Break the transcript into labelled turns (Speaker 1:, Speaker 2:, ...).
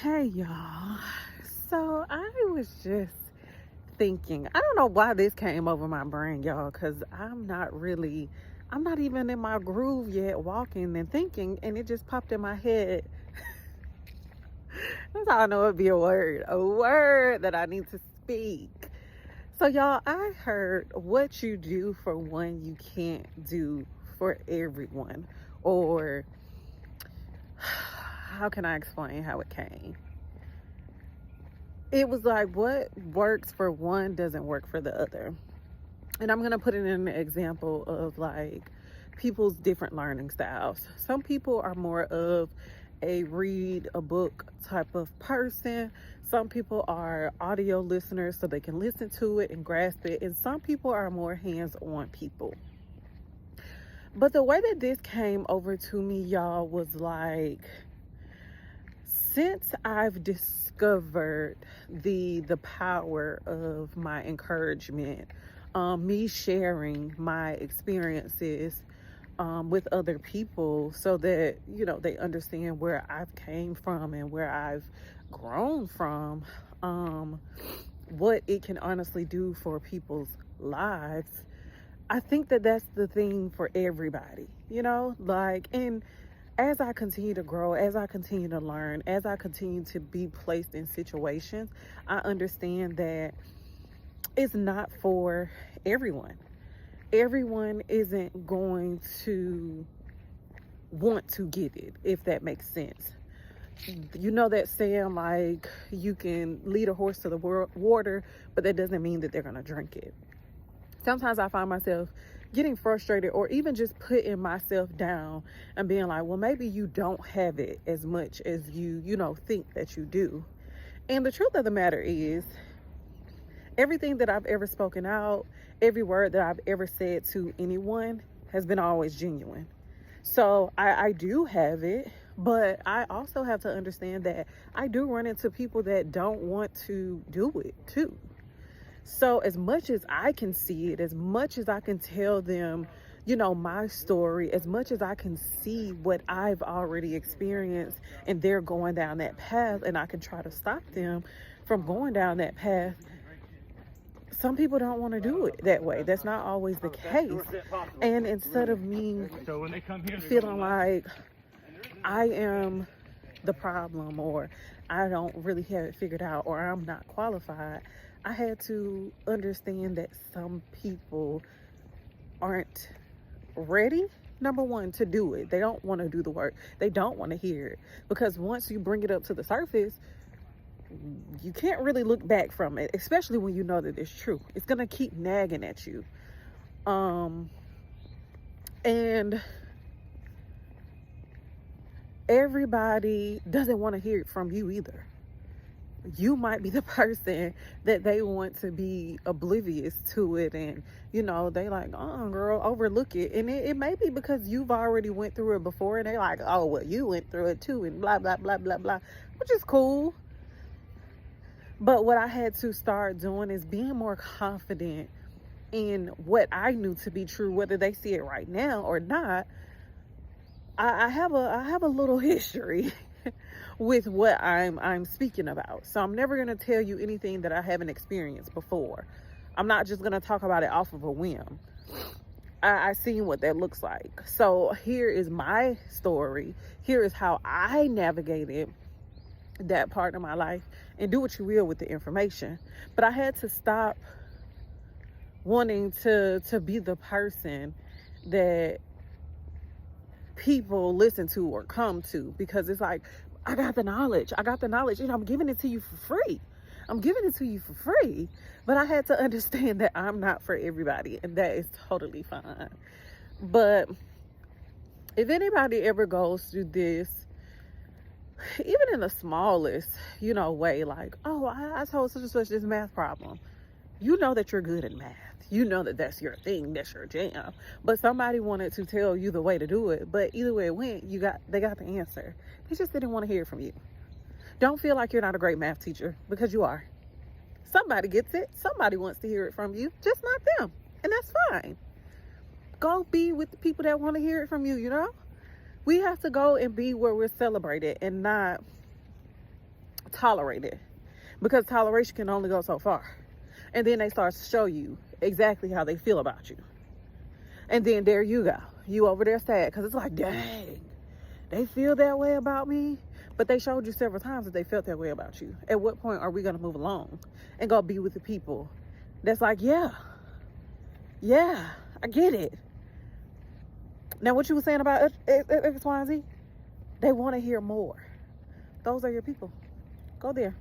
Speaker 1: Hey y'all. So I was just thinking, I don't know why this came over my brain, y'all, because I'm not even in my groove yet, walking and thinking, and it just popped in my head. That's how I know it'd be a word that I need to speak. So, y'all, I heard what you do for one, you can't do for everyone. Or, how can I explain how it came? It was like what works for one doesn't work for the other. And I'm going to put it in an example of like people's different learning styles. Some people are more of a read a book type of person. Some people are audio listeners so they can listen to it and grasp it. And some people are more hands-on people. But the way that this came over to me, y'all, was like, since I've discovered the power of my encouragement, me sharing my experiences with other people so that they understand where I've came from and where I've grown from, what it can honestly do for people's lives. I think that that's the thing for everybody, like, and as I continue to grow, as I continue to learn, as I continue to be placed in situations, I understand that it's not for everyone. Everyone isn't going to want to get it, if that makes sense. You know that saying, like, you can lead a horse to the water, but that doesn't mean that they're going to drink it. Sometimes I find myself getting frustrated or even just putting myself down and being like, well, maybe you don't have it as much as you think that you do. And the truth of the matter is, everything that I've ever spoken out, every word that I've ever said to anyone has been always genuine. So I do have it, but I also have to understand that I do run into people that don't want to do it too. So as much as I can see it, as much as I can tell them, my story, as much as I can see what I've already experienced and they're going down that path and I can try to stop them from going down that path, some people don't want to do it that way. That's not always the case. And instead of me feeling like I am the problem or I don't really have it figured out or I'm not qualified, I had to understand that some people aren't ready, number one, to do it. They don't want to do the work. They don't want to hear it, because once you bring it up to the surface, you can't really look back from it, especially when you know that it's true. It's going to keep nagging at you. And everybody doesn't want to hear it from you either. You might be the person that they want to be oblivious to it, and they like, oh girl, overlook it. And it may be because you've already went through it before, and they like, oh well, you went through it too, and blah blah blah blah blah, which is cool. But what I had to start doing is being more confident in what I knew to be true, whether they see it right now or not. I have a little history with what I'm speaking about. So I'm never going to tell you anything that I haven't experienced before. I'm not just going to talk about it off of a whim. I seen what that looks like. So here is my story. Here is how I navigated that part of my life, and do what you will with the information. But I had to stop wanting to be the person that people listen to or come to, because it's like, I got the knowledge, I'm giving it to you for free. But I had to understand that I'm not for everybody, and that is totally fine. But if anybody ever goes through this, even in the smallest, way, like, oh, I told such and such this math problem. You know that you're good at math. You know that that's your thing, that's your jam. But somebody wanted to tell you the way to do it. But either way it went, they got the answer. They just didn't want to hear from you. Don't feel like you're not a great math teacher, because you are. Somebody gets it. Somebody wants to hear it from you, just not them. And that's fine. Go be with the people that want to hear it from you, We have to go and be where we're celebrated, and not tolerate it, because toleration can only go so far. And then they start to show you exactly how they feel about you. And then there you go. You over there sad because it's like, dang, they feel that way about me. But they showed you several times that they felt that way about you. At what point are we going to move along and go be with the people that's like, yeah, I get it. Now, what you were saying about X, Y, and Z, they want to hear more. Those are your people. Go there.